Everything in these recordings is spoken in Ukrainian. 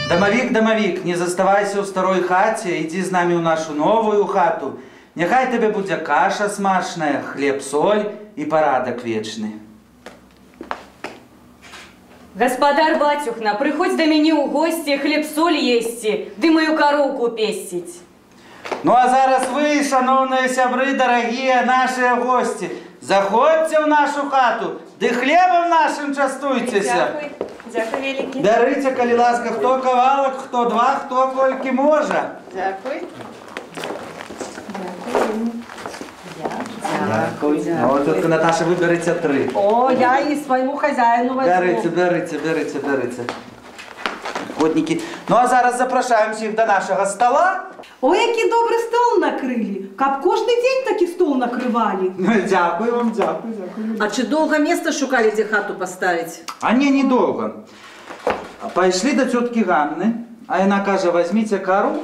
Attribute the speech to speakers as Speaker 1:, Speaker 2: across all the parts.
Speaker 1: Домовик, домовик, не заставайся у старой хаце, иди с нами в нашу новую хату. Нехай тебе будет каша смачная, хлеб, соль и порядок вечный.
Speaker 2: Господар батюхна, приходь до меня у гости, хлеб, соль ести, ды мою коровку пестить.
Speaker 1: Ну а зараз вы, шановные сябры, дорогие наши гости, заходьте в нашу хату, да хлебом нашим частуйтесь.
Speaker 2: Дякую, великий.
Speaker 1: Дарите, коли ласка, хто кавалок, хто два, хто кольки може.
Speaker 2: Дякую.
Speaker 1: Дякую. Ну, тетка Наташа, ви берете 3.
Speaker 3: О, я и своему хозяину возьму.
Speaker 1: Берите. Ходники. Ну а зараз запрошаємо всіх до нашого стола.
Speaker 3: Ой, який добрий стол накрили. Каб кожний день такий стол накривали.
Speaker 1: Дякую вам, дякую.
Speaker 4: А чи долго место шукали, где хату поставить?
Speaker 1: А не, недолго. Пошли до тетки Ганны, а она каже, возьмите кору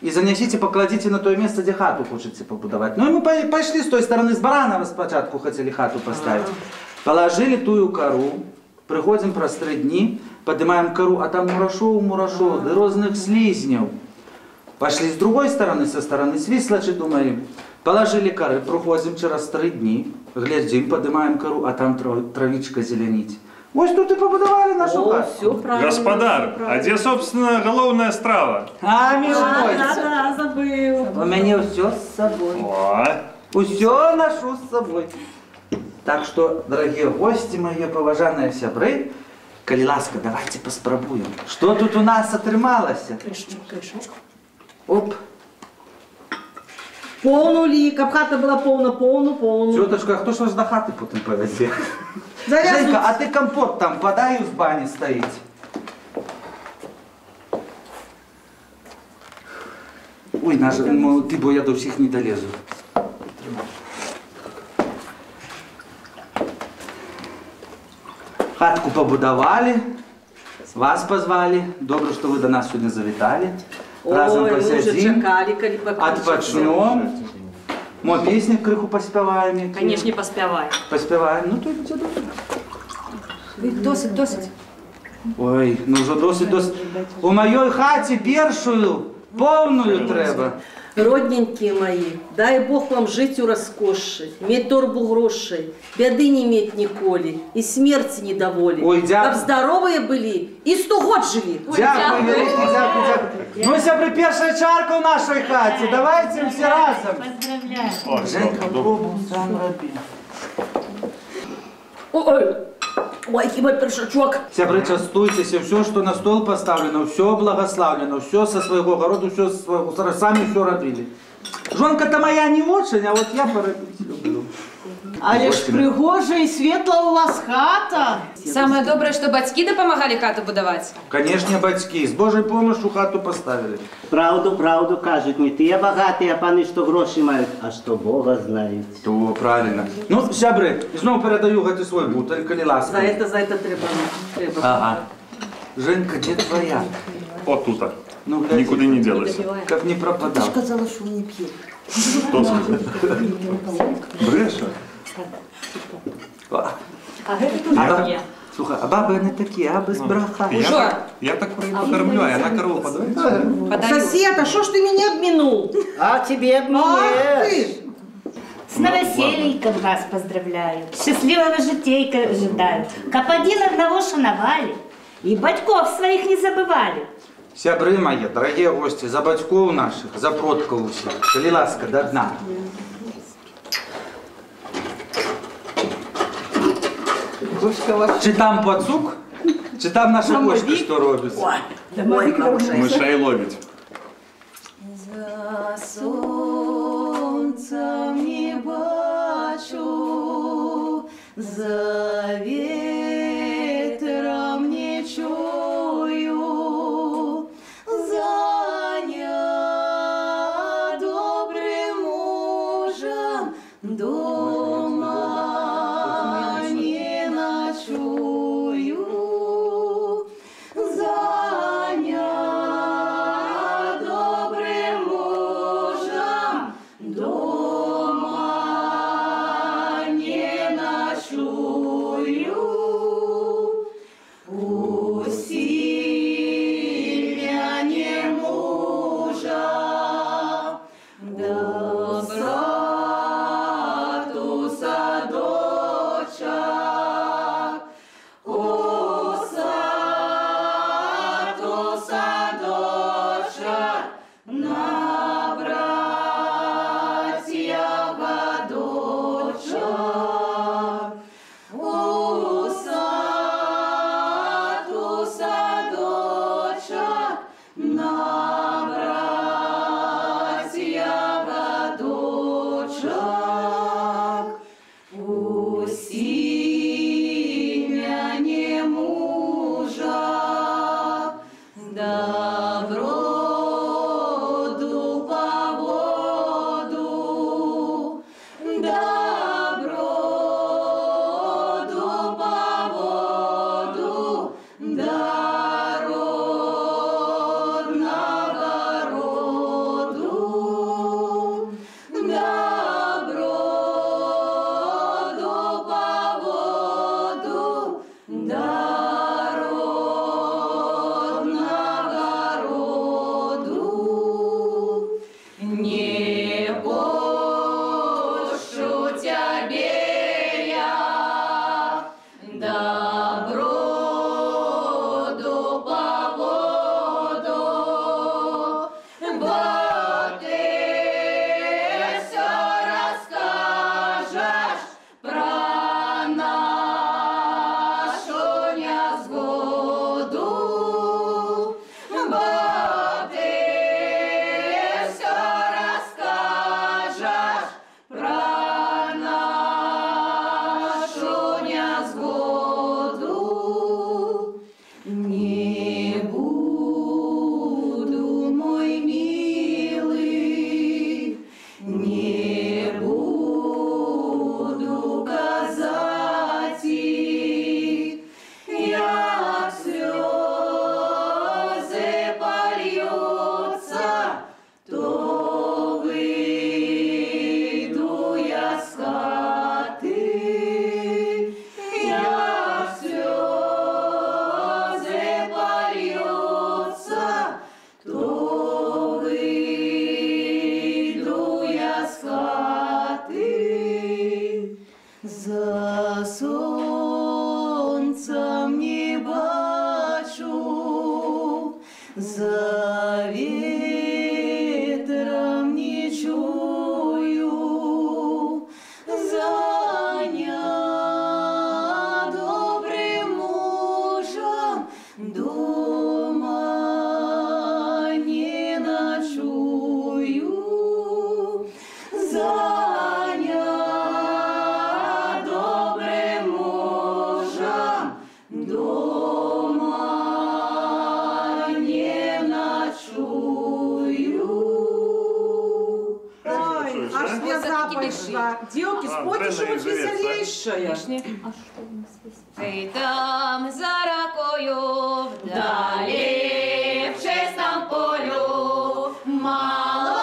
Speaker 1: и занесите, покладите на то место, где хату хочете побудовать. Ну и мы пошли с той стороны, с Баранова спочатку хотели хату поставить. Положили тую кору, приходим про 3 дни, поднимаем кору, а там мурашо, да разных слизнев. Пошли с другой стороны, со стороны Свислочи, думаем, положили коры, проходим через 3 дни, глядим, поднимаем кору, а там травичка зеленить. Вот тут и побудовали нашу хату.
Speaker 4: Все правильно.
Speaker 5: Господар, а где, собственно, головная страва?
Speaker 1: А, милый мой,
Speaker 3: Да, забыл.
Speaker 1: у меня все с собой.
Speaker 5: О,
Speaker 1: Все ношу с собой. Так что, дорогие гости мои, поважанные сябры, коли ласка, давайте поспробуем. Что тут у нас отрымалось?
Speaker 3: Крышечку.
Speaker 1: Оп.
Speaker 4: Полну ли? Каб хата была полну.
Speaker 1: Тетушка, а кто ж вас до хаты потом повезе? Женька, а ты компот там подай, в бане стоит. Ой, ты, бо я до всех не долезу. Хатку побудовали, вас позвали. Добро, что вы до нас сегодня завитали. Разом
Speaker 4: Ой,
Speaker 1: посидим,
Speaker 4: чекали,
Speaker 1: отпочнем. Мы песни в крыху поспеваем.
Speaker 2: Конечно, поспевай.
Speaker 1: Поспеваем. Ну, то идите
Speaker 3: Досить.
Speaker 1: Ой, ну вже досить. У моей хаті першую, повную треба.
Speaker 4: Родненькие мои, дай Бог вам жить у роскоши, иметь торбу грошей, беды не иметь николи, и смерти не доволи.
Speaker 1: Ой, дякую.
Speaker 4: Как здоровые были, и 100 год жили.
Speaker 1: Дякую, дякую. Ну, сябри, перша чарка в нашій хаті. Давайте всі разом.
Speaker 5: о,
Speaker 1: Женька,
Speaker 5: добре.
Speaker 1: пробуй сам роби.
Speaker 4: Ой, хіба першачок.
Speaker 1: Сябри, частуйтесь, все, что на стол поставлено, все благословлено, все со своего города, все сами все робили. Жонка-то моя не очень, а вот я поробить люблю.
Speaker 3: Але ж пригожа і світла у вас хата.
Speaker 2: Самое доброе, что батьки допомагали хату будовать.
Speaker 1: Конечно, батьки, с Божьей помощью хату поставили.
Speaker 6: Правду кажуть, не ті багаті, а пани, що гроші мають, а що Бога знають.
Speaker 1: То правильно. Ну, сябри, знову передаю гати свой бутель, коли ласка.
Speaker 4: За это треба.
Speaker 1: Ага. Женька, где твоя?
Speaker 5: Вот тут.
Speaker 1: Ну, гляди,
Speaker 5: Никуда не делась.
Speaker 1: как не пропадал.
Speaker 3: Сказала, що не п'є.
Speaker 5: Кто сказал? Бреша?
Speaker 1: Слухай, а баби не такі, а без браха.
Speaker 5: Я так покормлю, а она корову подает.
Speaker 4: Сосед, а что ж ты меня обминул?
Speaker 6: А тебе обмінєш.
Speaker 7: С новосельником вас поздравляю, счастливого житейка ожидаю, каб один одного шановали, и батьков своих не забывали.
Speaker 1: Сябры мои, дорогие гости, за батьков наших, за продков всех, коли ласка, до дна. Чи там пацук, чи там наша кошка, что робится?
Speaker 5: Мышей ловить.
Speaker 3: За сонцем не бачу, за ветром не чую, заня добрым мужем дома не ночую, заня добрым мужем дома не ночую.
Speaker 2: дородного роду, не пощу тебе я доброду по воду, бо ты все расскажешь про нашу незгоду, бо ты все расскажешь про нашу незгоду. Не буду, мой милый, не буду казать, як слезы польются, то выйду я с хаты, як слезы польются, то выйду я с хаты. За солнцем не бачу, за ветром не чую, за недобрым мужем дома не ночую, за недобрым мужем дома не ночую.
Speaker 3: Ой, аж слеза пошла. Девки, спойте что-нибудь веселейшее.
Speaker 2: Ты там за ракою вдалі в чистом полю молода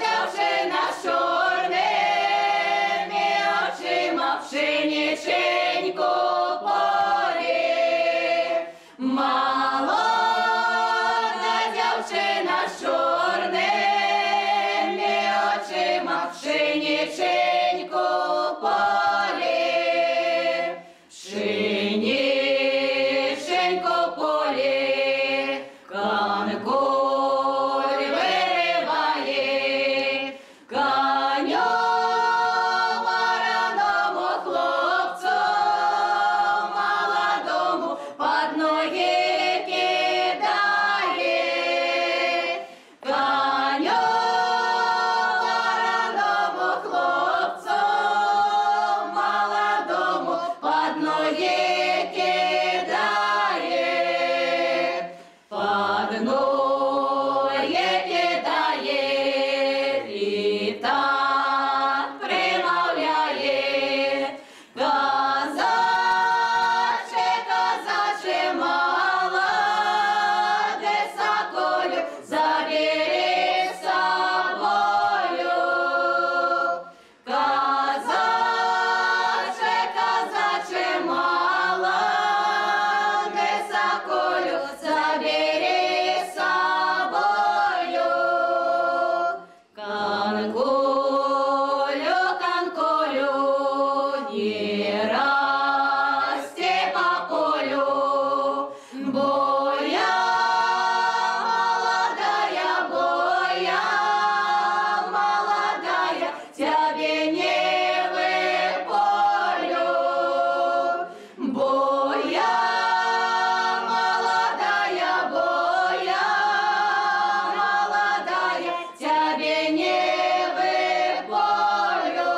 Speaker 2: дівчина з чорними очима пшениченьку полі. Молода дівчина з чорними очима пшениченьку полі. Пшениченько полі, канколь вириває, коню вараному хлопцу молодому под ноги кидає. Коню вараному хлопцу молодому под ноги кидає, под ноги кидає, і так примовляє. Козаче, козаче, молоде соколю, забери з собою. Козаче, козаче, молоде соколю, забери з собою. Канколю, канколю, не расти по полю, бо я молодая, тебе не выполю. Бо я молодая, тебе не выполю.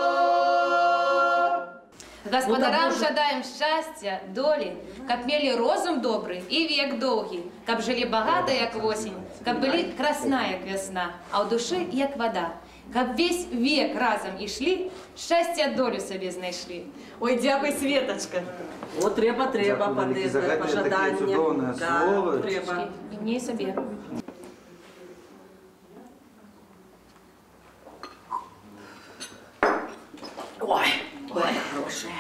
Speaker 2: Господарам жадаем счастья, доли, каб мели розум добрый и век долгий, каб жили богато, як осень, каб были красна, як весна, а у души, як вода. Каб весь век разом і шли, щастя долю собі знайшли.
Speaker 4: Ой, дякую, Светочка. О, треба
Speaker 1: Дякую велике
Speaker 4: пане
Speaker 1: за таке
Speaker 4: пожадання.
Speaker 1: чудовне слово.
Speaker 4: Треба.
Speaker 2: І мені собі.
Speaker 4: Ой, хорошая.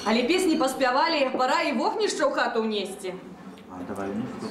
Speaker 8: Але песні паспявалі, пора і вогнішча ў хату ўнесці.
Speaker 1: А, давай внесу.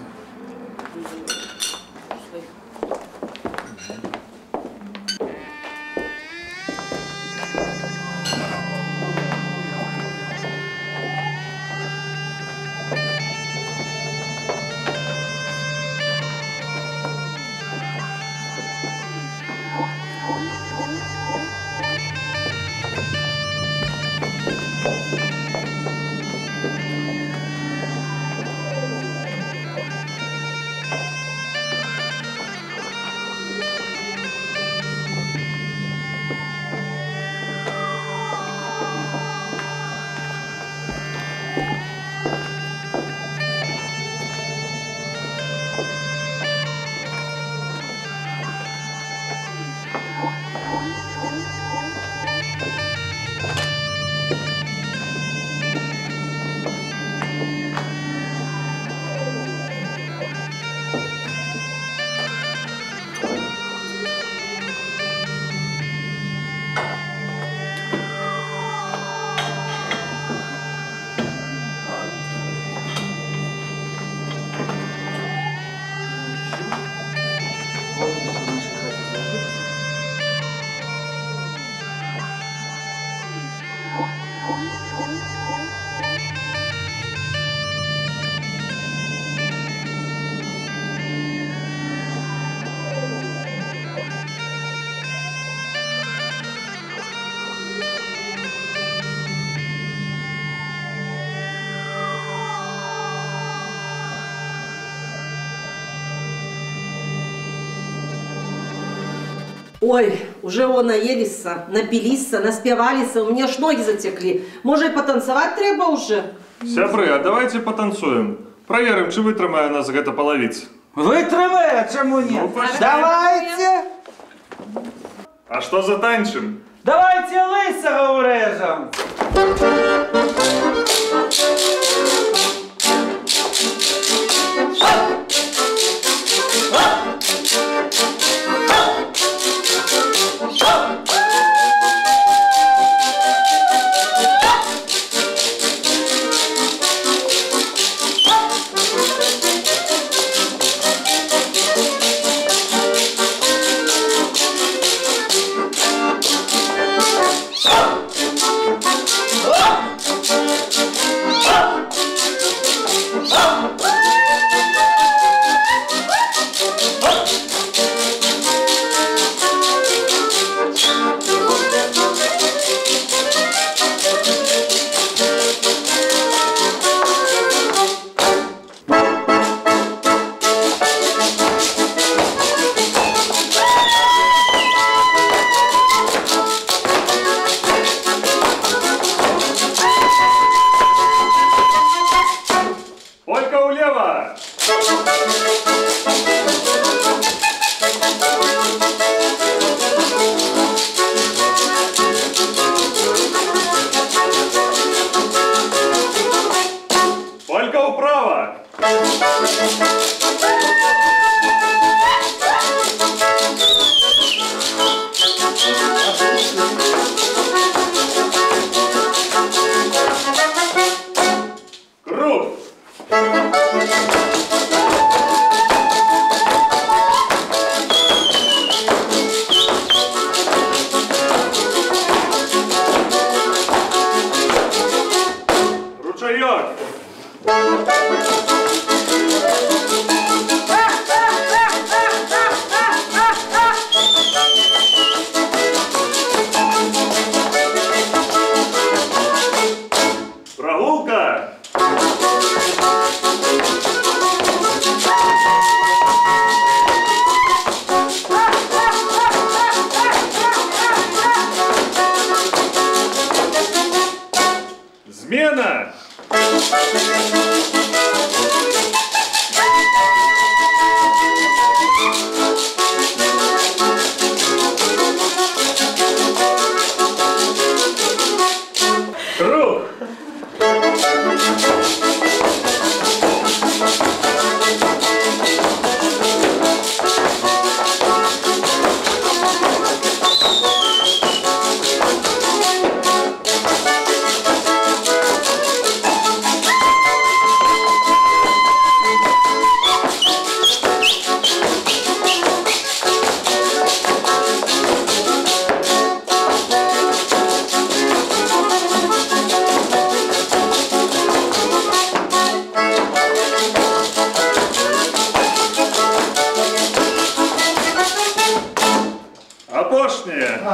Speaker 4: Ой, уже о наелися, напилися, наспівалися, у меня аж ноги затекли. Може, і потанцевать треба уже?
Speaker 9: Сябры, а давайте потанцуем. Проверим, чи витримає нас гэта половиц.
Speaker 1: Вытримай, а чему нет?
Speaker 9: Ну, пошли.
Speaker 1: Давайте!
Speaker 9: А что затанчим?
Speaker 1: Давайте лысого урежем!
Speaker 9: Полька улево! Полька вправо! Круг! Ручеек! Прогулка! Смена! Круг!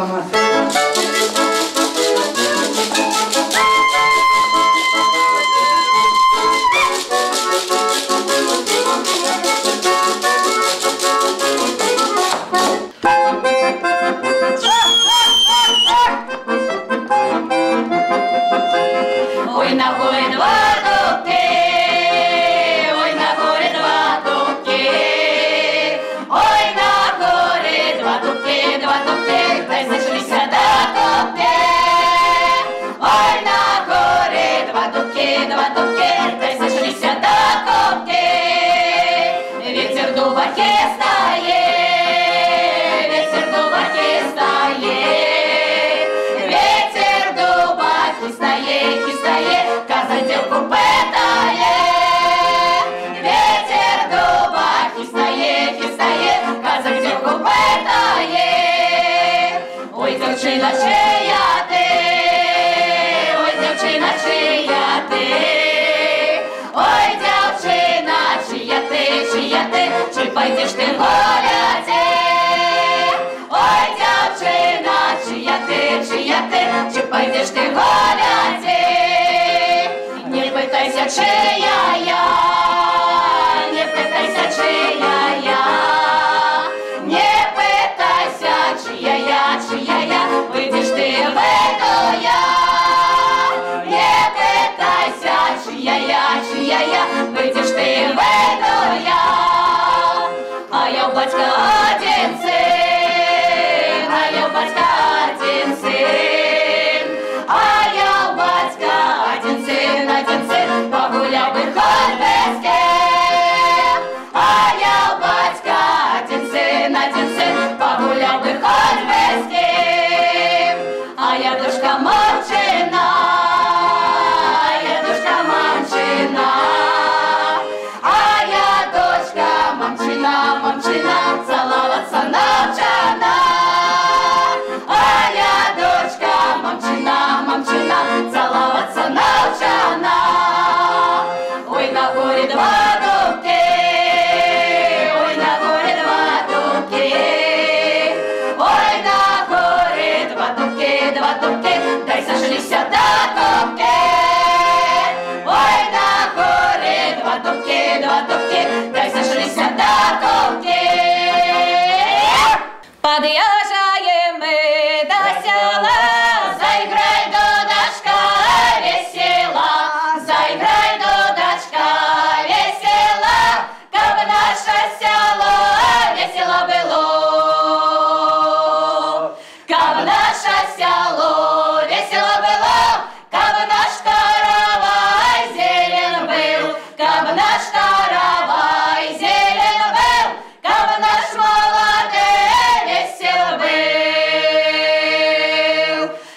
Speaker 1: мама.
Speaker 2: Ой, на горі два дубки, ой, на горі два дубки, ой, на горі два дубки, та й зайшлися до копки. Ой, на горі два дубки, та й зайшлися до копки. Вітер дуба хистає, вітер дуба хистає, вітер дуба хистає, хистає, каза дівку питає. Вітер дуба хистає, хистає, каза дівку питає. Ой, дівчина, чия ти? Ой, дівчина, чия ти? Ой, дівчина, чия ти, чия ти? Чи пойдеш ти гуляти? Ой, дівчина, чия ти, чи пойдеш ти гуляти? Не питайся, чия я, не питайся, чия я, не питайся, чия я, вийдеш ти, вийду я. Не питайся, чия я, вийдеш ти, вийду я. А я у батька один син, а я у батька один син, а я у батька один син, погуляв би хоть без ким. А я у батька один син, погуляв би хоть без ким. А я дочка мамчина, я дочка мамчина, а я дочка мамчина, мамчина, целоваться навчана. А я дочка мамчина, мамчина, целоваться навчана. Ой, на горі два дубки, ой, на горі два дубки, ой, на горі два дубки, та й сошлися до копки. Ой, на горі два дубки, та й сошлися до копки. Подъезжаем мы до села, заиграй, дудочка, весела, заиграй, дудочка, весела, как наше село весело было, как наше село весело было, как наш каравай зелен был, как наш каравай зелен был, как наш молодой весел был,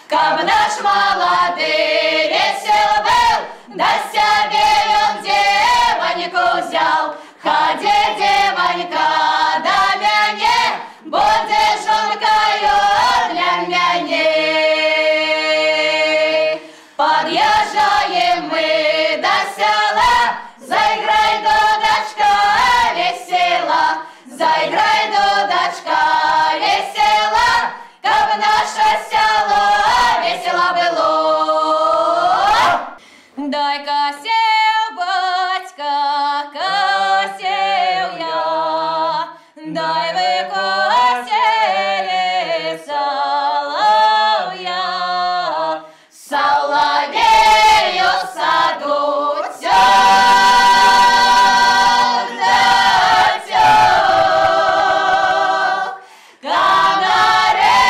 Speaker 2: как наш молодой весел был, да себе он девоньку взял. Ходи, девонька, до мяне, будешь жонкою для мяне. Подъезжаем мы до села, заиграй, дудочка, весела, заиграй, дудочка, весела, как наше село весело было. Дай-ка сел, батька, косил я, дай выкосили соловья. Соловею в саду тёк, да тёк, канаречка,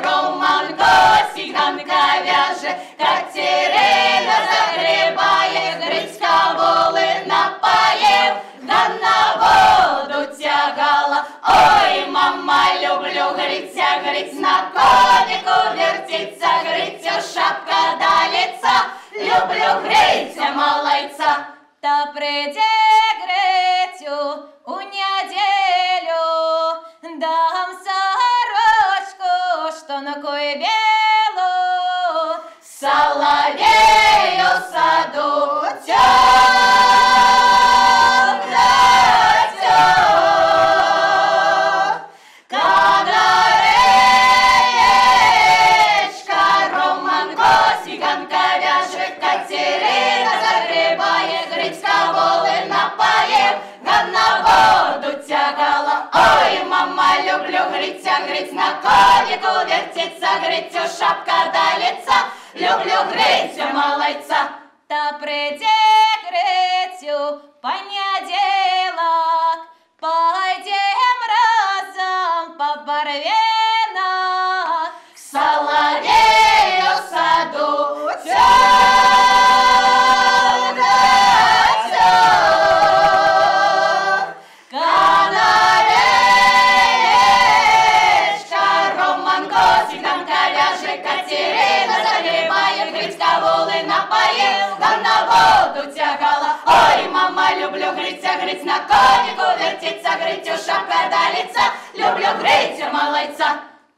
Speaker 2: романко, сиганка вяже, Катерина загребает, Грицька воли напоев, да на воду тягала. Ой, мама, люблю Гриця, Гриць на конику вертится, Гриця шапка до лица, люблю Гриця малайца. Та прийде Грицю у неділю, дам сорочку, штанку і білу. Соловею в саду тёк, да тёк, грыць на конику вертится, грыцю шапка до лица. Люблю грыцю малайца. Та прийде грицю понеділок, пойдем разом по барвінок к соловею саду. Канареечка, Роман Косик, там коляже Катерина, загребает грицька воли напоїв, там на воду тягала. Ой, мама, люблю гриця, гриць на конику вертиться, грицю шапка до лица. Люблю грицю малайца.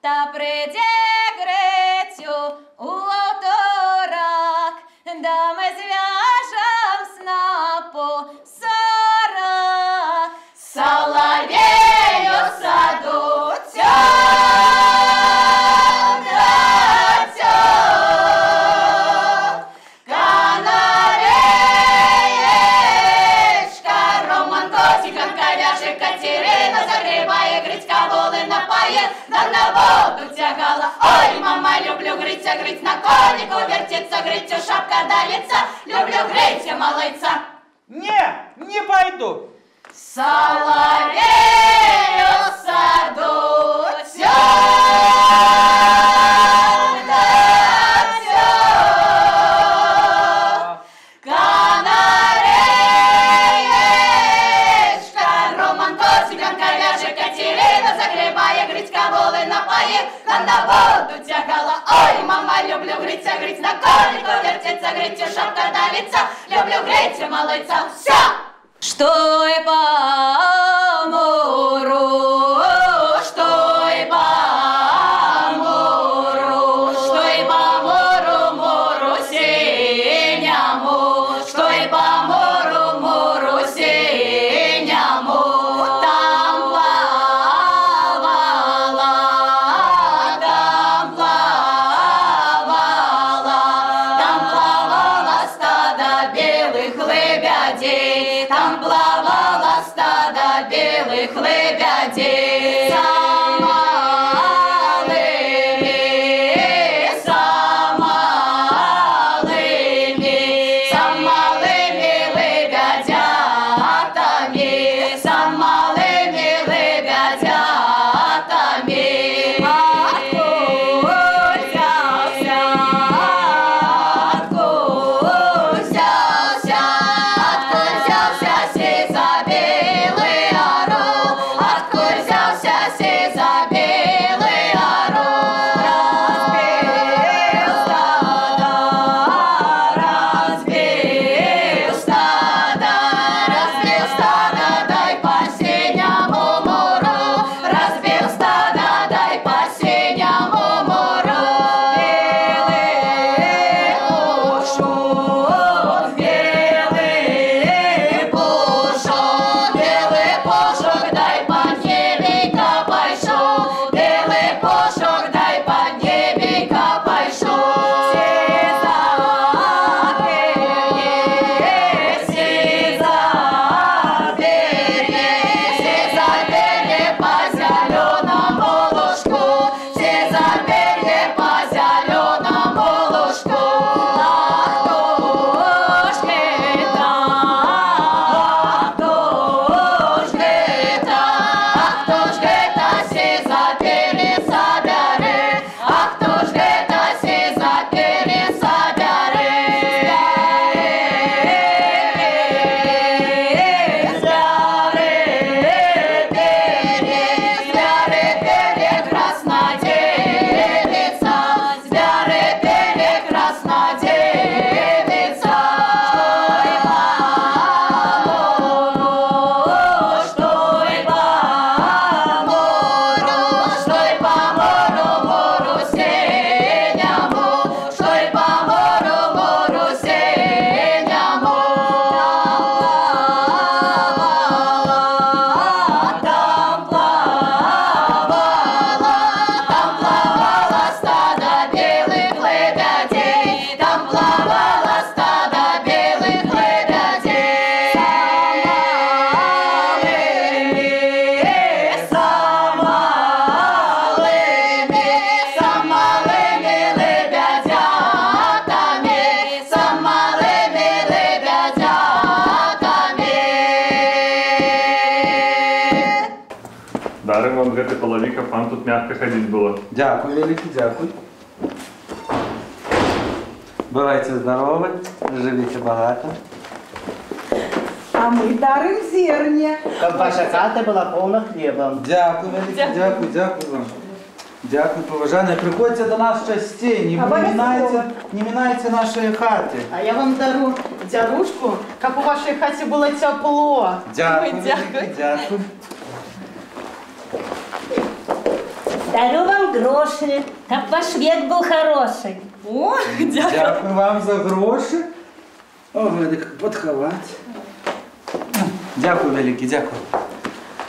Speaker 2: Та прийде грицю у авторок, да ми зв'яжем снапу 40. Соловею саду тягнется. Канареечка, Роман Косик, коляже Катерина, загребає грицька воли напоїв, да на воду тягала. Ой, мама, люблю гриця, гриць на конику вертиться, грицю шапка до лица. Люблю грицю малайца.
Speaker 1: Не пойду.
Speaker 2: Соловею саду тягнется. Канареечка, Роман Косик, коляже Катерина, загребає грицька воли напоїв, там на воду тягала. Ой, мама, люблю гриця, гриць на конику вертиться, грицю шапка до лица. Люблю грицю малайца. Все! Что и по мору, что и по мору, что и по мору, мору синему, что и по мору, мору синему. Там плавала стадо белых лебедей, там плавало стадо белых лебедей. За малыми лебедятами, за малыми лебедятами. Откуда взялся сей за белый орел?
Speaker 9: мягко ходить было.
Speaker 1: Дякую, великий, дякую. Бувайте здорові, живіть багато.
Speaker 3: А мы дарим зерня.
Speaker 6: Щоб ваша хата була повна хлібом.
Speaker 1: Дякую, великий, дякую вам. Дякую, поважання. Приходьте до нас частей, не минайте нашої хати.
Speaker 8: А я вам дару дярушку, как у вашей хате было тепло.
Speaker 1: Дякую,
Speaker 8: Ой,
Speaker 1: великий, дякую.
Speaker 7: Дарю вам гроши, как ваш век был хороший.
Speaker 8: О, дякую.
Speaker 1: Дякую вам за гроші. О, велик, подховати. Дякую, великий, дякую.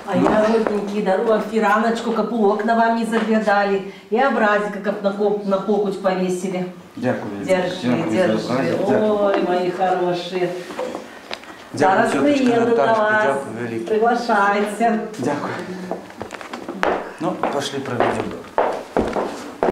Speaker 4: А я, родненький, дарю вам фираночку, как у окна вам не заглядали. И образика, как на покуть повесили.
Speaker 1: Дякую, великий.
Speaker 4: Держи,
Speaker 1: Дякую за праздник,
Speaker 4: держи.
Speaker 1: дякую.
Speaker 4: Ой, мои хорошие.
Speaker 1: Дякую,
Speaker 4: Зараз
Speaker 1: тетушка
Speaker 4: приеду до
Speaker 1: Наташка,
Speaker 4: вас.
Speaker 1: дякую, великий.
Speaker 4: Приглашайте.
Speaker 1: Дякую. Ну, пошли проведем.